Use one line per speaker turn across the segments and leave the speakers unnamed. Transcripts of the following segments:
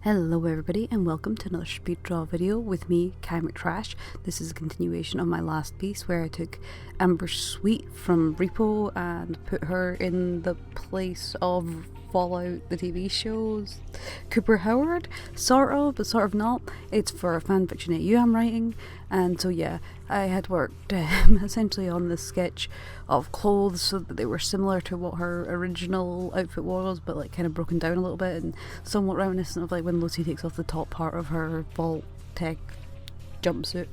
Hello everybody and welcome to another speed draw video with me, Trash. This is a continuation of my last piece where I took Amber Sweet from Repo and put her in the place of Fallout, the TV shows, Cooper Howard, sort of, but sort of not. It's for a fanfiction AU I'm writing, and so yeah, I had worked essentially on this sketch of clothes so that they were similar to what her original outfit was, but like kind of broken down a little bit and somewhat reminiscent of like when Lucy takes off the top part of her Vault Tech jumpsuit.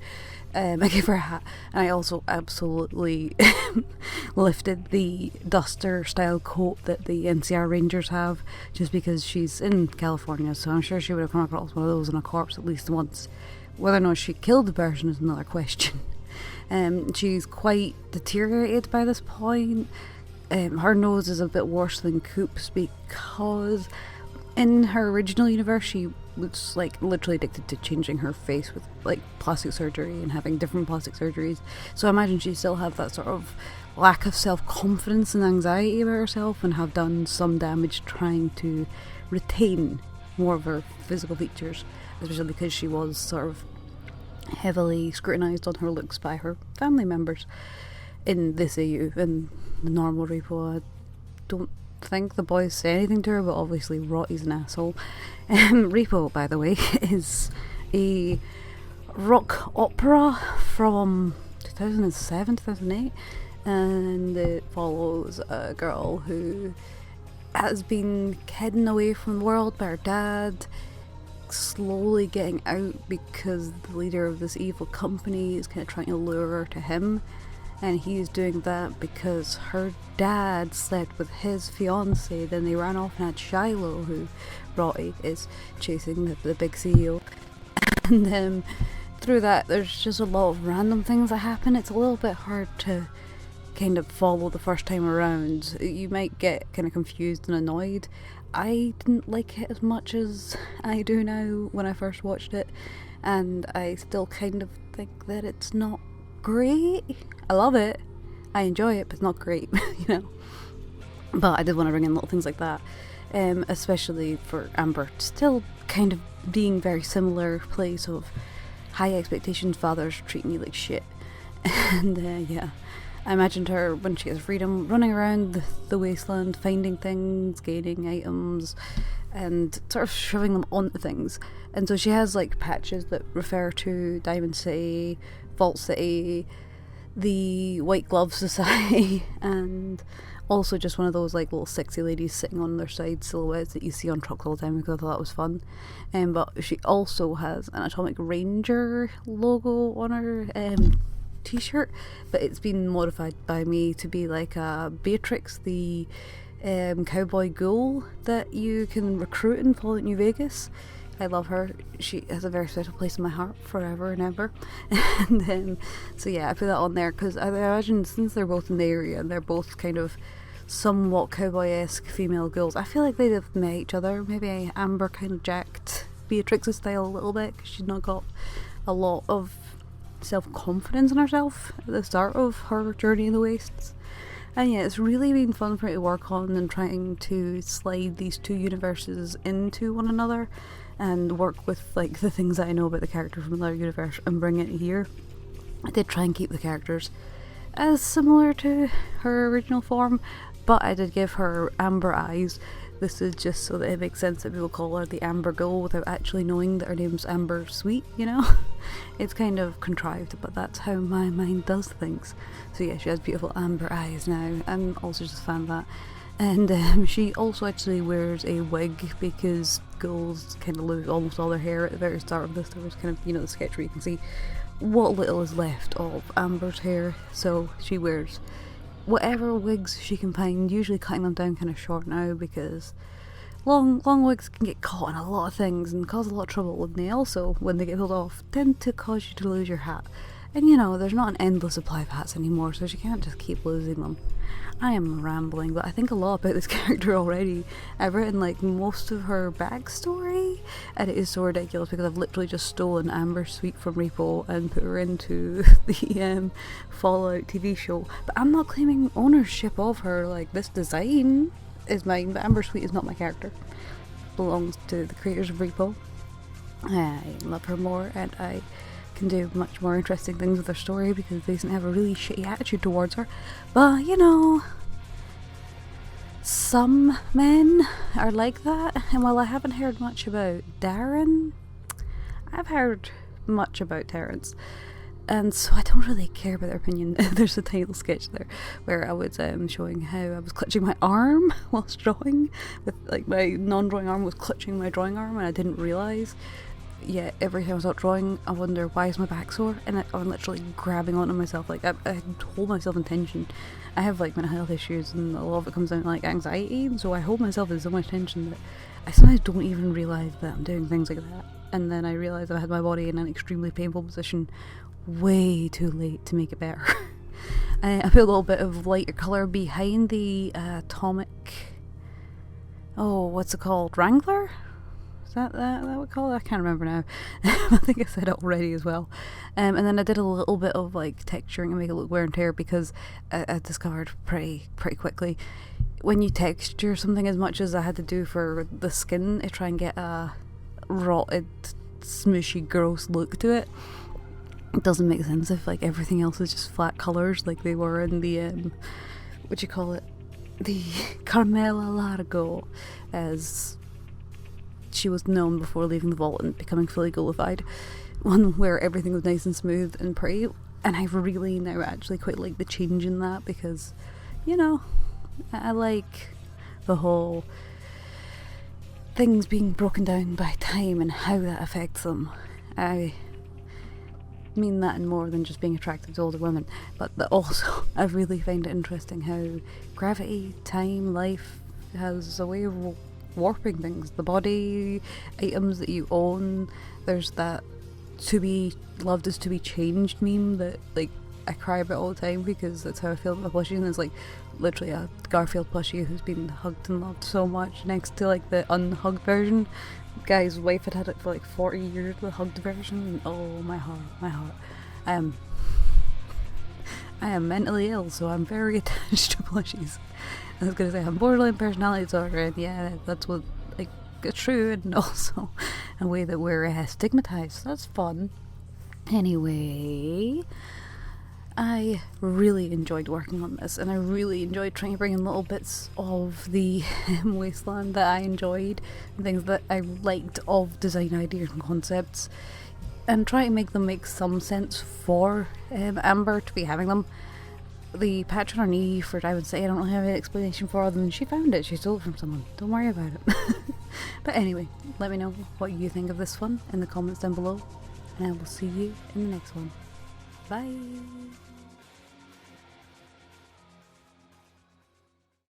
I gave her a hat, and I also absolutely lifted the duster style coat that the NCR Rangers have, just because she's in California, so I'm sure she would have come across one of those in a corpse at least once. Whether or not she killed the person is another question. She's quite deteriorated by this point. Her nose is a bit worse than Coop's because in her original universe she was like literally addicted to changing her face with like plastic surgery and having different plastic surgeries, so I imagine she still have that sort of lack of self-confidence and anxiety about herself and have done some damage trying to retain more of her physical features, especially because she was sort of heavily scrutinised on her looks by her family members in this AU. In the normal Repo, I don't think the boys say anything to her, but obviously Rotty's an asshole. Repo, by the way, is a rock opera from 2007, 2008, and it follows a girl who has been hidden away from the world by her dad, slowly getting out because the leader of this evil company is kind of trying to lure her to him, and he's doing that because her dad slept with his fiancée, then they ran off and had Shiloh, who Rotty is chasing, the big CEO, and through that there's just a lot of random things that happen. It's a little bit hard to kind of follow the first time around. You might get kind of confused and annoyed. I didn't like it as much as I do now when I first watched it, and I still kind of think that it's not great. I love it, I enjoy it, but it's not great, you know. But I did want to bring in little things like that, especially for Amber still kind of being very similar place of high expectations, fathers treating you like shit. And yeah, I imagined her when she has freedom running around the wasteland, finding things, gaining items, and sort of shoving them onto things. And so she has like patches that refer to Diamond City, Vault City, the White Glove Society, and also just one of those like little sexy ladies sitting on their side silhouettes that you see on trucks all the time, because I thought that was fun. But she also has an Atomic Ranger logo on her t-shirt, but it's been modified by me to be like a Beatrix, the cowboy ghoul that you can recruit in Fallout New Vegas. I love her. She has a very special place in my heart forever and ever. And so yeah, I put that on there because I imagine since they're both in the area and they're both kind of somewhat cowboy-esque female ghouls, I feel like they'd have met each other. Maybe Amber kind of jacked Beatrix's style a little bit because she's not got a lot of self-confidence in herself at the start of her journey in the wastes. And yeah, it's really been fun for me to work on and trying to slide these two universes into one another and work with like the things that I know about the character from another universe and bring it here. I did try and keep the characters as similar to her original form, but I did give her amber eyes. This is just so that it makes sense that people call her the Amber Ghoul without actually knowing that her name's Amber Sweet, you know? It's kind of contrived, but that's how my mind does things. So yeah, she has beautiful amber eyes now. I'm also just a fan of that. And she also actually wears a wig because ghouls kind of lose almost all their hair at the very start of this. There was kind of, you know, the sketch where you can see what little is left of Amber's hair. So she wears whatever wigs she can find, usually cutting them down kind of short now because long wigs can get caught in a lot of things and cause a lot of trouble, and they also, when they get pulled off, tend to cause you to lose your hat. And you know, there's not an endless supply of hats anymore, so she can't just keep losing them. I am rambling, but I think a lot about this character already. I've written like most of her backstory, and it is so ridiculous because I've literally just stolen Amber Sweet from Repo and put her into the Fallout TV show. But I'm not claiming ownership of her. Like, this design is mine, but Amber Sweet is not my character. belongs to the creators of Repo. I love her more, and I can do much more interesting things with her story because they seem to have a really shitty attitude towards her. But you know, some men are like that, and while I haven't heard much about Darren, I've heard much about Terrence, and so I don't really care about their opinion. There's a title sketch there where I was showing how I was clutching my arm whilst drawing, with like my non-drawing arm was clutching my drawing arm, and I didn't realise. Yeah, every time I start drawing, I wonder why is my back sore, and I'm literally grabbing onto myself. Like I hold myself in tension. I have like mental health issues, and a lot of it comes down to like anxiety, and so I hold myself in so much tension that I sometimes don't even realise that I'm doing things like that. And then I realise I've had my body in an extremely painful position way too late to make it better. I put a little bit of lighter colour behind the atomic. Oh, what's it called? Wrangler? Is that what we call it? I can't remember now. I think I said it already as well. And then I did a little bit of like texturing and make it look wear and tear because I discovered pretty quickly when you texture something as much as I had to do for the skin to try and get a rotted, smooshy, gross look to it. It doesn't make sense if like everything else is just flat colours like they were in the what you call it, the Carmela Largo, as she was known before leaving the vault and becoming fully ghoulified, one where everything was nice and smooth and pretty. And I really now actually quite like the change in that because, you know, I like the whole things being broken down by time and how that affects them. I mean that in more than just being attracted to older women, but that also I really find it interesting how gravity, time, life has a way of warping things. The body, items that you own. There's that to be loved is to be changed meme that like I cry about all the time because that's how I feel about my plushie, and there's like literally a Garfield plushie who's been hugged and loved so much next to like the unhugged version. The guy's wife had it for like 40 years, the hugged version, and oh my heart. I am mentally ill, so I'm very attached to plushies. I was gonna say I'm borderline personality disorder, and yeah, that's what like it's true, and also a way that we're stigmatized. So that's fun. Anyway, I really enjoyed working on this, and I really enjoyed trying to bring in little bits of the wasteland that I enjoyed, and things that I liked of design ideas and concepts, and try to make them make some sense for Amber to be having them. The patch on her knee for Diamond City, I don't really have an explanation for other than she found it. She stole it from someone. Don't worry about it. But anyway, let me know what you think of this one in the comments down below, and I will see you in the next one. Bye!